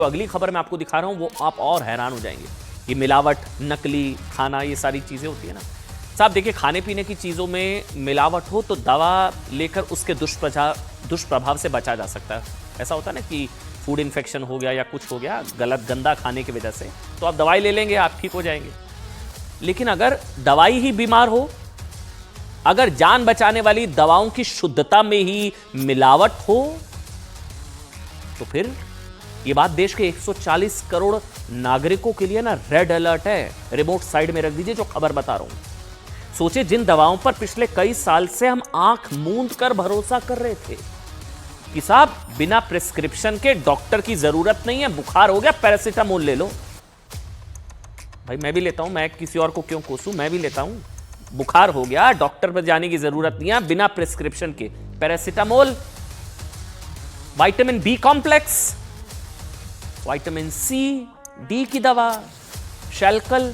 तो अगली खबर मैं आपको दिखा रहा हूं वो आप और हैरान हो जाएंगे। ये मिलावट, नकली खाना, ये सारी चीजें होती है ना साहब। देखिए, खाने पीने की चीजों में मिलावट हो तो दवा लेकर उसके दुष्प्रभाव से बचा जा सकता है। ऐसा होता है ना कि फूड इन्फेक्शन हो गया या कुछ हो गया गलत गंदा खाने की वजह से, तो आप दवाई ले लेंगे, आप ठीक हो जाएंगे। लेकिन अगर दवाई ही बीमार हो, अगर जान बचाने वाली दवाओं की शुद्धता में ही मिलावट हो, तो फिर ये बात देश के 140 करोड़ नागरिकों के लिए ना रेड अलर्ट है। रिमोट साइड में रख दीजिए जो खबर बता रहा हूं। सोचिए, जिन दवाओं पर पिछले कई साल से हम आंख मूंद कर भरोसा कर रहे थे कि साहब बिना प्रिस्क्रिप्शन के डॉक्टर की जरूरत नहीं है, बुखार हो गया पैरासीटामोल ले लो। भाई मैं भी लेता हूं, मैं किसी और को क्यों कोसूं, मैं भी लेता हूं। बुखार हो गया, डॉक्टर पर जाने की जरूरत नहीं है, बिना प्रिस्क्रिप्शन के paracetamol, vitamin B complex, vitamin C, D की दवा, शैलकल,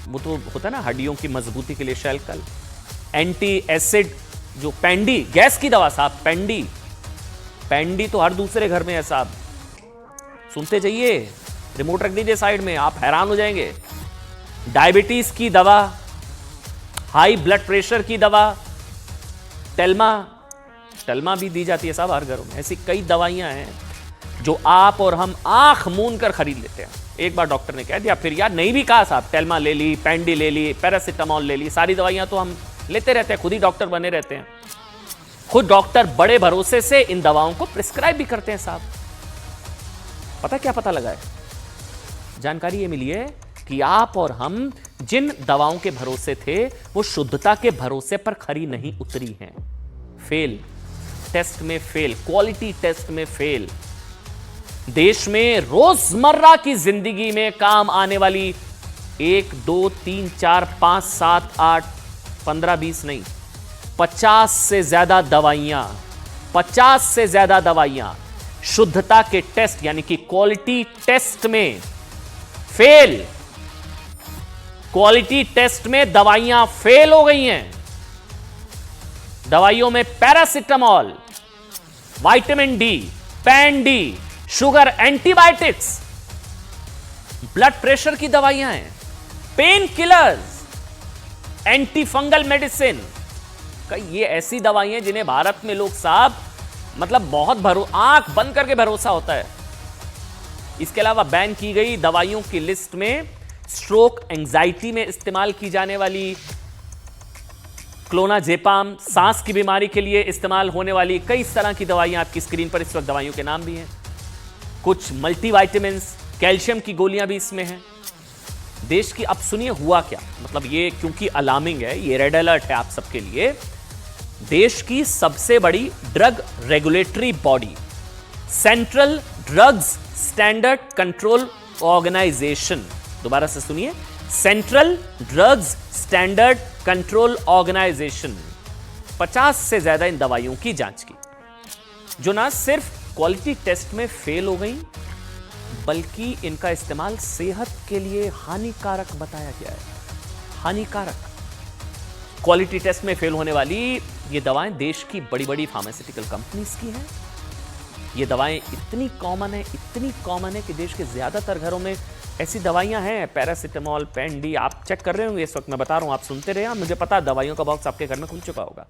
वो तो होता है ना हड्डियों की मजबूती के लिए शैलकल, एंटी एसिड जो पेंडी, गैस की दवा साहब, पेंडी तो हर दूसरे घर में है साहब। सुनते जाइए, रिमोट रख दीजिए साइड में, आप हैरान हो जाएंगे। डायबिटीज की दवा, हाई ब्लड प्रेशर की दवा, टेल्मा भी दी जाती है साहब हर घरों में। ऐसी कई दवाइयां हैं जो आप और हम आंख मूंद कर खरीद लेते हैं। एक बार डॉक्टर ने कह दिया, फिर यार नहीं भी कहा साहब, टेल्मा ले ली, पेंडी ले ली, पैरासीटामोल ले ली, सारी दवाइयां तो हम लेते रहते हैं, खुद ही डॉक्टर बने रहते हैं। खुद डॉक्टर बड़े भरोसे से इन दवाओं को प्रिस्क्राइब भी करते हैं साहब। पता क्या पता लगा है? जानकारी ये मिली है कि आप और हम जिन दवाओं के भरोसे थे वो शुद्धता के भरोसे पर खरी नहीं उतरी हैं। फेल, टेस्ट में फेल, क्वालिटी टेस्ट में फेल। देश में रोजमर्रा की जिंदगी में काम आने वाली 1, 2, 3, 4, 5, 7, 8, 15, 20 नहीं, 50 से ज्यादा दवाइयां शुद्धता के टेस्ट यानी कि क्वालिटी टेस्ट में फेल। क्वालिटी टेस्ट में दवाइयां फेल हो गई हैं। दवाइयों में पैरासीटामोल, विटामिन डी, पेंडी, शुगर, एंटीबायोटिक्स, ब्लड प्रेशर की दवाइयां हैं, pain killers, anti fungal medicine, ये ऐसी दवाइयां जिन्हें भारत में लोग साहब मतलब बहुत आंख बंद करके भरोसा होता है। इसके अलावा बैन की गई दवाइयों की लिस्ट में स्ट्रोक, एंजाइटी में इस्तेमाल की जाने वाली क्लोनाजेपाम, सांस की बीमारी के लिए इस्तेमाल होने वाली कई इस तरह की दवाइयां आपकी स्क्रीन पर इस वक्त दवाइयों के नाम भी हैं। कुछ मल्टीविटामिन्स, कैल्शियम की गोलियां भी इसमें हैं। देश की, अब सुनिए हुआ क्या, मतलब ये क्योंकि अलार्मिंग है, ये रेड अलर्ट है आप सबके लिए। देश की सबसे बड़ी drug regulatory body central drugs standard control organisation, दोबारा से सुनिए, central drugs standard control organisation 50 से ज्यादा इन दवाइयों की जांच की, जो ना सिर्फ क्वालिटी टेस्ट में फेल हो गई बल्कि इनका इस्तेमाल सेहत के लिए हानिकारक बताया गया है। हानिकारक। क्वालिटी टेस्ट में फेल होने वाली ये दवाएं देश की बड़ी बड़ी फार्मास्यूटिकल कंपनीज की हैं। ये दवाएं इतनी कॉमन है कि देश के ज्यादातर घरों में ऐसी दवाइयां हैं। पैरासीटामोल, पेंडी, आप चेक कर रहे होंगे इस वक्त, मैं बता रहा हूं, आप सुनते रहे। मुझे पता है दवाइयों का बॉक्स आपके घर में खुल चुका होगा,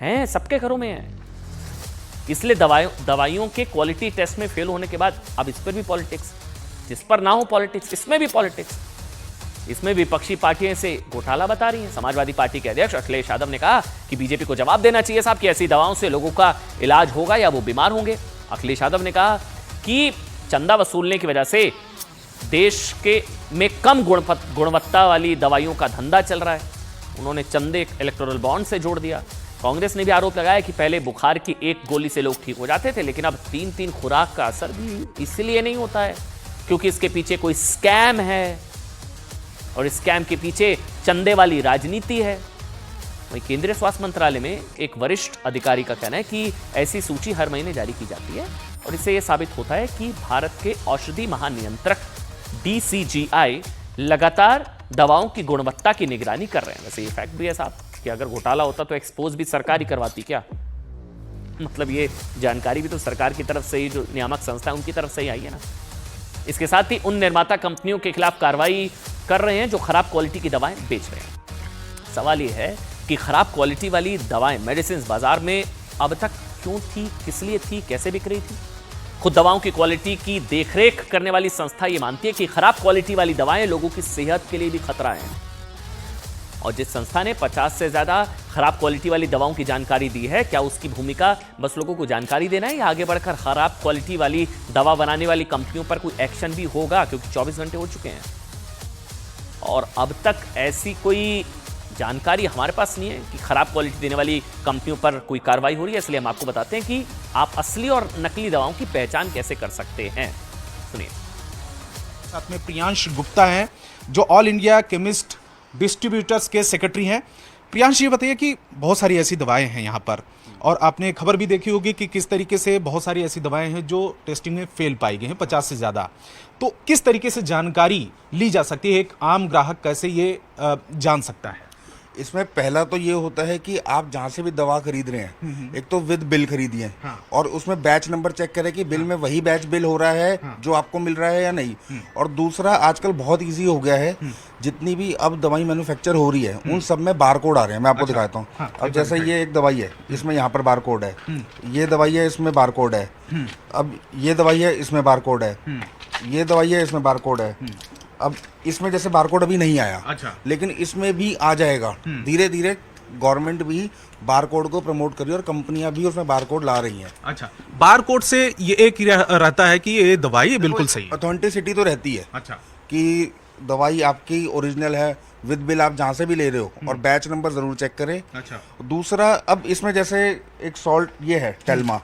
है, सबके घरों में है। इसलिए दवाइयों के क्वालिटी टेस्ट में फेल होने के बाद अब इस पर भी पॉलिटिक्स, जिस पर ना हो पॉलिटिक्स, इसमें भी पॉलिटिक्स। इसमें विपक्षी पार्टियां से घोटाला बता रही हैं। समाजवादी पार्टी के अध्यक्ष अखिलेश यादव ने कहा कि बीजेपी को जवाब देना चाहिए साहब कि ऐसी दवाओं से लोगों का इलाज होगा या वो बीमार होंगे। अखिलेश यादव ने कहा कि चंदा वसूलने की वजह से देश के में कम गुणवत्ता वाली दवाइयों का धंधा चल रहा है। उन्होंने चंदे इलेक्टोरल बॉन्ड से जोड़ दिया। कांग्रेस ने भी आरोप लगाया कि पहले बुखार की एक गोली से लोग ठीक हो जाते थे, लेकिन अब 3-3 खुराक का असर भी इसलिए नहीं होता है क्योंकि इसके पीछे कोई स्कैम है और इस स्कैम के पीछे चंदे वाली राजनीति है। वहीं केंद्रीय स्वास्थ्य मंत्रालय में एक वरिष्ठ अधिकारी का कहना है कि ऐसी सूची हर महीने जारी की जाती है और इससे यह साबित होता है कि भारत के औषधि महानियंत्रक DCGI लगातार दवाओं की गुणवत्ता की निगरानी कर रहे हैं। वैसे ये फैक्ट भी है साहब कि अगर घोटाला होता तो एक्सपोज भी सरकार ही करवाती क्या। मतलब ये जानकारी भी तो सरकार की तरफ से ही, जो नियामक संस्था है उनकी तरफ से ही आई है ना। इसके साथ ही उन निर्माता कंपनियों के खिलाफ कार्रवाई कर रहे हैं जो खराब क्वालिटी की दवाएं बेच रहे हैं। सवाल यह है कि खराब क्वालिटी वाली दवाएं, मेडिसिन बाजार में अब तक क्यों थी, किस लिए थी, कैसे बिक रही थी? खुद दवाओं की क्वालिटी की देखरेख करने वाली संस्था ये मानती है कि खराब क्वालिटी वाली दवाएं लोगों की सेहत के लिए भी खतरा है। और जिस संस्था ने 50 से ज्यादा खराब क्वालिटी वाली दवाओं की जानकारी दी है, क्या उसकी भूमिका बस लोगों को जानकारी देना है या आगे बढ़कर खराब क्वालिटी वाली दवा बनाने वाली कंपनियों पर कोई एक्शन भी होगा? क्योंकि 24 घंटे हो चुके हैं और अब तक ऐसी कोई जानकारी हमारे पास नहीं है कि खराब क्वालिटी देने वाली कंपनियों पर कोई कार्रवाई हो रही है। इसलिए हम आपको बताते हैं कि आप असली और नकली दवाओं की पहचान कैसे कर सकते हैं। सुनिए। साथ में प्रियांश गुप्ता हैं जो ऑल इंडिया केमिस्ट डिस्ट्रीब्यूटर्स के सेक्रेटरी हैं। प्रियांश, ये बताइए कि बहुत सारी ऐसी दवाएं हैं यहाँ पर और आपने खबर भी देखी होगी कि किस तरीके से बहुत सारी ऐसी दवाएं हैं जो टेस्टिंग में फेल पाई गई हैं, 50 से ज़्यादा। तो किस तरीके से जानकारी ली जा सकती है? एक आम ग्राहक कैसे ये जान सकता है? इसमें पहला तो ये होता है कि आप जहाँ से भी दवा खरीद रहे हैं, एक तो विद बिल खरीदिए। हाँ। और उसमें बैच नंबर चेक करें कि बिल में वही बैच बिल हो रहा है जो आपको मिल रहा है या नहीं। और दूसरा, आजकल बहुत इजी हो गया है, जितनी भी अब दवाई मैन्युफैक्चर हो रही है उन सब में बारकोड आ रहे हैं। मैं आपको दिखाता हूँ। हाँ, अब जैसे ये एक दवाई है, इसमें यहाँ पर बारकोड है। ये दवाई है, इसमें बारकोड है। अब ये दवाई है, इसमें बारकोड है। ये दवाई है, इसमें बारकोड है। अब इसमें जैसे बारकोड अभी नहीं आया, अच्छा, लेकिन इसमें भी आ जाएगा। धीरे धीरे गवर्नमेंट भी बारकोड को प्रमोट कर रही है और कंपनियां भी उसमें बारकोड ला रही हैं। अच्छा, बारकोड से ये एक रहता है कि ये दवाई बिल्कुल सही है। ऑथेंटिसिटी तो रहती है। अच्छा, कि दवाई आपकी ओरिजिनल है, विद बिल आप जहाँ से भी ले रहे हो, और बैच नंबर जरूर चेक करें। अच्छा। दूसरा, अब इसमें जैसे एक सॉल्ट ये है टेल्मा,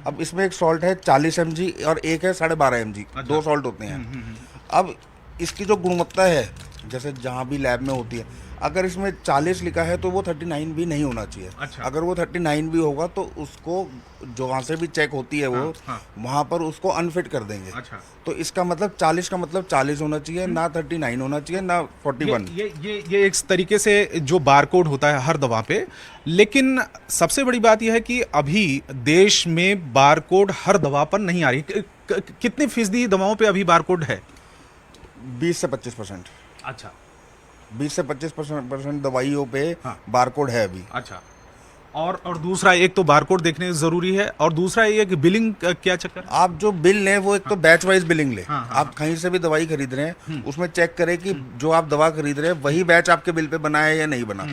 अब इसमें एक सॉल्ट है 40 mg और एक है 12.5 mg। दो सॉल्ट होते हैं। अब इसकी जो गुणवत्ता है, जैसे जहाँ भी लैब में होती है, अगर इसमें 40 लिखा है तो वो 39 भी नहीं होना चाहिए। अच्छा। अगर वो 39 भी होगा तो उसको जो वहाँ से भी चेक होती है वो वहाँ पर उसको अनफिट कर देंगे। अच्छा। तो इसका मतलब 40 का मतलब 40 होना चाहिए, ना 39 होना चाहिए, ना 41। ये एक तरीके से जो बारकोड होता है हर दवा पे। लेकिन सबसे बड़ी बात यह है कि अभी देश में बारकोड हर दवा पर नहीं आ रही। कितनी फीसदी दवाओं पे अभी बारकोड है? 20 से 25%। अच्छा, 20 से 25% दवाइयों पे हाँ। बारकोड है अभी। अच्छा। और दूसरा, एक तो बारकोड देखने जरूरी है और दूसरा ये कि बिलिंग क्या चक्कर है? आप जो बिल लें वो एक तो बैच वाइज बिलिंग लें। हाँ, आप कहीं से भी दवाई खरीद रहे हैं, उसमें चेक करें कि जो आप दवा खरीद रहे हैं वही बैच आपके बिल पे बना है या नहीं बना।